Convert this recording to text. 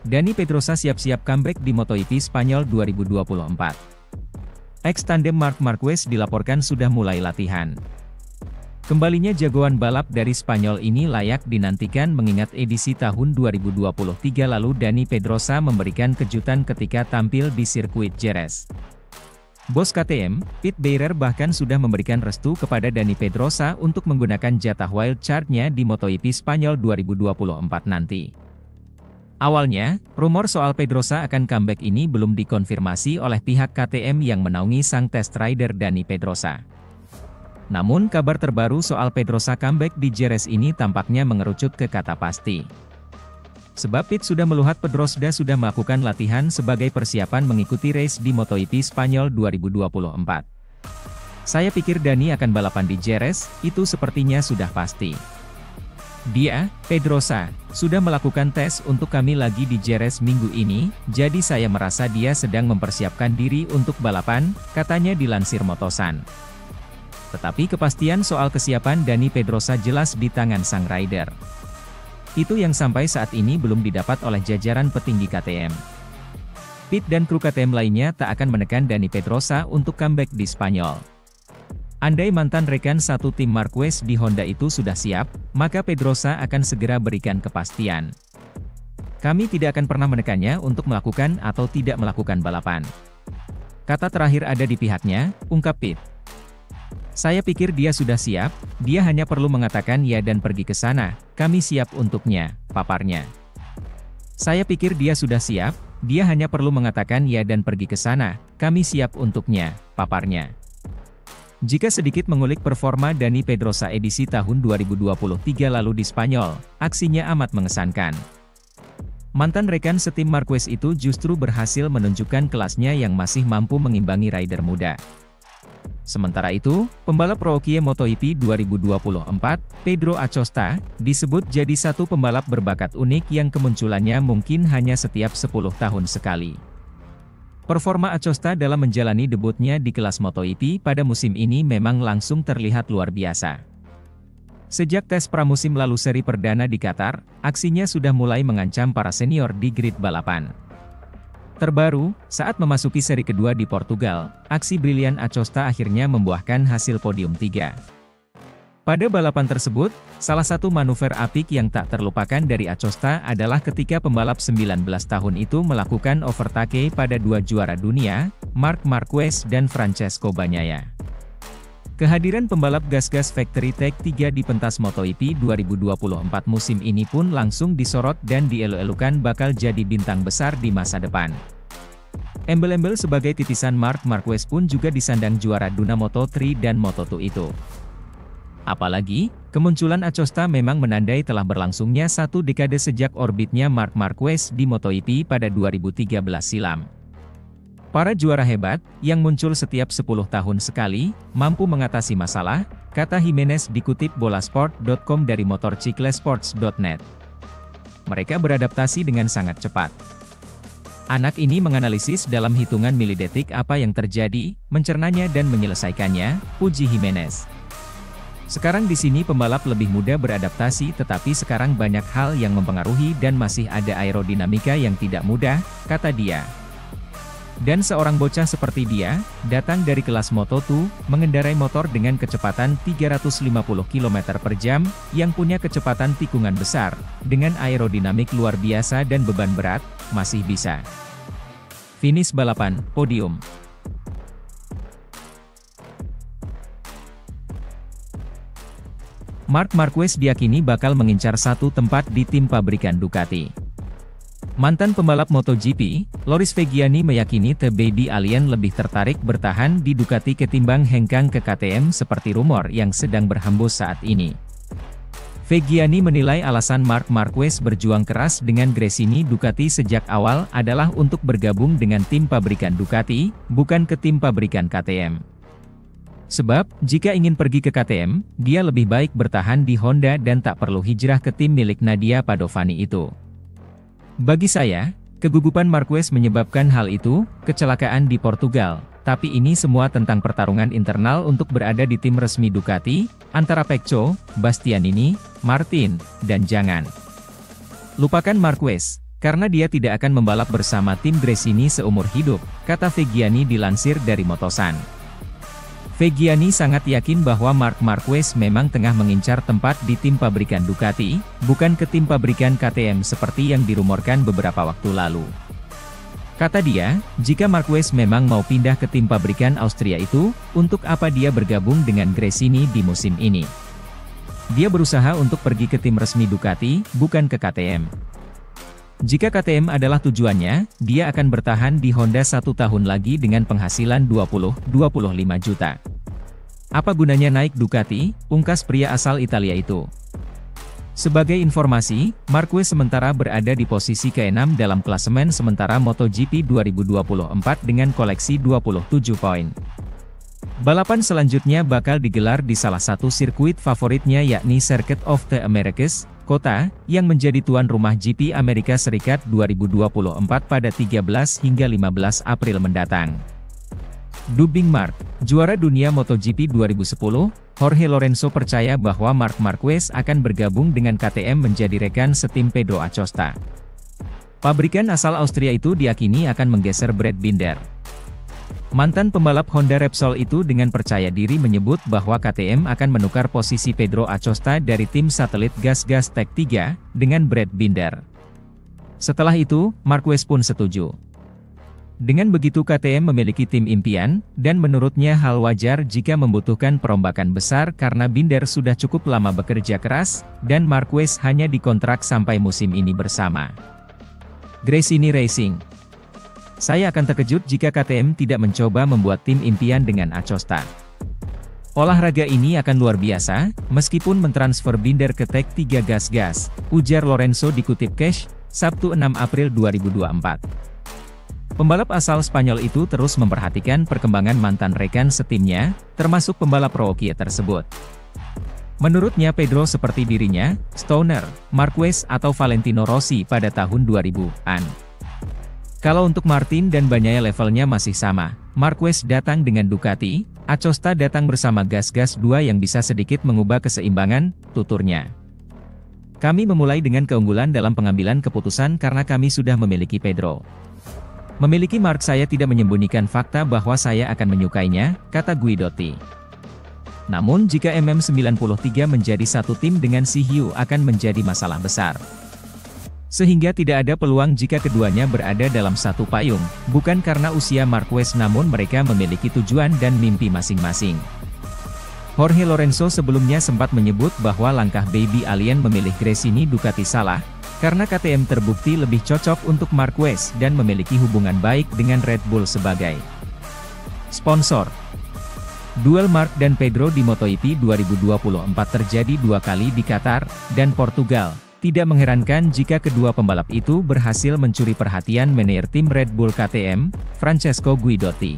Dani Pedrosa siap-siap comeback di MotoGP Spanyol 2024. Ex-tandem Marc Marquez dilaporkan sudah mulai latihan. Kembalinya jagoan balap dari Spanyol ini layak dinantikan mengingat edisi tahun 2023 lalu Dani Pedrosa memberikan kejutan ketika tampil di sirkuit Jerez. Bos KTM, Pete Beirer bahkan sudah memberikan restu kepada Dani Pedrosa untuk menggunakan jatah wildcard-nya di MotoGP Spanyol 2024 nanti. Awalnya, rumor soal Pedrosa akan comeback ini belum dikonfirmasi oleh pihak KTM yang menaungi sang test rider Dani Pedrosa. Namun kabar terbaru soal Pedrosa comeback di Jerez ini tampaknya mengerucut ke kata pasti. Sebab Pete sudah melihat Pedrosa sudah melakukan latihan sebagai persiapan mengikuti race di MotoGP Spanyol 2024. Saya pikir Dani akan balapan di Jerez, itu sepertinya sudah pasti. Dia, Pedrosa, sudah melakukan tes untuk kami lagi di Jerez minggu ini, jadi saya merasa dia sedang mempersiapkan diri untuk balapan, katanya dilansir Motosan. Tetapi kepastian soal kesiapan Dani Pedrosa jelas di tangan sang rider. Itu yang sampai saat ini belum didapat oleh jajaran petinggi KTM. Pete dan kru KTM lainnya tak akan menekan Dani Pedrosa untuk comeback di Spanyol. Andai mantan rekan satu tim Marquez di Honda itu sudah siap, maka Pedrosa akan segera berikan kepastian. Kami tidak akan pernah menekannya untuk melakukan atau tidak melakukan balapan. Kata terakhir ada di pihaknya, ungkap Pete. Saya pikir dia sudah siap, dia hanya perlu mengatakan ya dan pergi ke sana, kami siap untuknya, paparnya. Saya pikir dia sudah siap, dia hanya perlu mengatakan ya dan pergi ke sana, kami siap untuknya, paparnya. Jika sedikit mengulik performa Dani Pedrosa edisi tahun 2023 lalu di Spanyol, aksinya amat mengesankan. Mantan rekan setim Marquez itu justru berhasil menunjukkan kelasnya yang masih mampu mengimbangi rider muda. Sementara itu, pembalap rookie MotoGP 2024, Pedro Acosta, disebut jadi satu pembalap berbakat unik yang kemunculannya mungkin hanya setiap 10 tahun sekali. Performa Acosta dalam menjalani debutnya di kelas MotoGP pada musim ini memang langsung terlihat luar biasa. Sejak tes pramusim lalu seri perdana di Qatar, aksinya sudah mulai mengancam para senior di grid balapan. Terbaru, saat memasuki seri kedua di Portugal, aksi brilian Acosta akhirnya membuahkan hasil podium 3. Pada balapan tersebut, salah satu manuver apik yang tak terlupakan dari Acosta adalah ketika pembalap 19 tahun itu melakukan overtake pada dua juara dunia, Marc Marquez dan Francesco Bagnaia. Kehadiran pembalap gas-gas Factory Tech 3 di pentas MotoGP 2024 musim ini pun langsung disorot dan dielu-elukan bakal jadi bintang besar di masa depan. Embel-embel sebagai titisan Marc Marquez pun juga disandang juara Dunia Moto3 dan Moto2 itu. Apalagi, kemunculan Acosta memang menandai telah berlangsungnya satu dekade sejak orbitnya Marc Marquez di MotoGP pada 2013 silam. Para juara hebat, yang muncul setiap 10 tahun sekali, mampu mengatasi masalah, kata Jimenez dikutip bolasport.com dari motorciclesports.net. Mereka beradaptasi dengan sangat cepat. Anak ini menganalisis dalam hitungan milidetik apa yang terjadi, mencernanya dan menyelesaikannya, puji Jimenez. Sekarang di sini pembalap lebih mudah beradaptasi tetapi sekarang banyak hal yang mempengaruhi dan masih ada aerodinamika yang tidak mudah, kata dia. Dan seorang bocah seperti dia, datang dari kelas Moto2, mengendarai motor dengan kecepatan 350 km per jam, yang punya kecepatan tikungan besar, dengan aerodinamik luar biasa dan beban berat, masih bisa. Finish balapan, podium. Marc Marquez diyakini bakal mengincar satu tempat di tim pabrikan Ducati. Mantan pembalap MotoGP, Loris Viggiani meyakini The Baby Alien lebih tertarik bertahan di Ducati ketimbang hengkang ke KTM seperti rumor yang sedang berhembus saat ini. Viggiani menilai alasan Marc Marquez berjuang keras dengan Gresini Ducati sejak awal adalah untuk bergabung dengan tim pabrikan Ducati, bukan ke tim pabrikan KTM. Sebab, jika ingin pergi ke KTM, dia lebih baik bertahan di Honda dan tak perlu hijrah ke tim milik Nadia Padovani itu. Bagi saya, kegugupan Marquez menyebabkan hal itu, kecelakaan di Portugal, tapi ini semua tentang pertarungan internal untuk berada di tim resmi Ducati, antara Pecco, Bastianini, Martin, dan jangan lupakan Marquez. karena dia tidak akan membalap bersama tim Gresini seumur hidup, kata Viggiani dilansir dari Motosan. Viggiani sangat yakin bahwa Marc Marquez memang tengah mengincar tempat di tim pabrikan Ducati, bukan ke tim pabrikan KTM seperti yang dirumorkan beberapa waktu lalu. Kata dia, jika Marquez memang mau pindah ke tim pabrikan Austria itu, untuk apa dia bergabung dengan Gresini di musim ini? Dia berusaha untuk pergi ke tim resmi Ducati, bukan ke KTM. Jika KTM adalah tujuannya, dia akan bertahan di Honda 1 tahun lagi dengan penghasilan 20-25 juta. Apa gunanya naik Ducati, ungkas pria asal Italia itu. Sebagai informasi, Marquez sementara berada di posisi ke-6 dalam klasemen sementara MotoGP 2024 dengan koleksi 27 poin. Balapan selanjutnya bakal digelar di salah satu sirkuit favoritnya yakni Circuit of the Americas, kota, yang menjadi tuan rumah GP Amerika Serikat 2024 pada 13 hingga 15 April mendatang. Dubbing Marc, juara dunia MotoGP 2010, Jorge Lorenzo percaya bahwa Marc Marquez akan bergabung dengan KTM menjadi rekan setim Pedro Acosta. Pabrikan asal Austria itu diyakini akan menggeser Brad Binder. Mantan pembalap Honda Repsol itu dengan percaya diri menyebut bahwa KTM akan menukar posisi Pedro Acosta dari tim satelit gas-gas Tech 3, dengan Brad Binder. Setelah itu, Marquez pun setuju. Dengan begitu KTM memiliki tim impian, dan menurutnya hal wajar jika membutuhkan perombakan besar karena Binder sudah cukup lama bekerja keras, dan Marquez hanya dikontrak sampai musim ini bersama Gresini Racing. Saya akan terkejut jika KTM tidak mencoba membuat tim impian dengan Acosta. Olahraga ini akan luar biasa, meskipun mentransfer Binder ke Tech 3 gas-gas, ujar Lorenzo dikutip Cash, Sabtu 6 April 2024. Pembalap asal Spanyol itu terus memperhatikan perkembangan mantan rekan setimnya, termasuk pembalap rookie tersebut. Menurutnya Pedro seperti dirinya, Stoner, Marquez atau Valentino Rossi pada tahun 2000-an. Kalau untuk Martin dan Bagnaia levelnya masih sama, Marquez datang dengan Ducati, Acosta datang bersama gas-gas 2 yang bisa sedikit mengubah keseimbangan, tuturnya. Kami memulai dengan keunggulan dalam pengambilan keputusan karena kami sudah memiliki Pedro. Memiliki Marc saya tidak menyembunyikan fakta bahwa saya akan menyukainya, kata Guidotti. Namun jika MM93 menjadi satu tim dengan Si Hyu akan menjadi masalah besar. Sehingga tidak ada peluang jika keduanya berada dalam satu payung, bukan karena usia Marquez namun mereka memiliki tujuan dan mimpi masing-masing. Jorge Lorenzo sebelumnya sempat menyebut bahwa langkah Baby Alien memilih Gresini Ducati salah, karena KTM terbukti lebih cocok untuk Marquez dan memiliki hubungan baik dengan Red Bull sebagai sponsor. Duel Marc dan Pedro di MotoGP 2024 terjadi 2 kali di Qatar dan Portugal. Tidak mengherankan jika kedua pembalap itu berhasil mencuri perhatian manajer tim Red Bull KTM, Francesco Guidotti.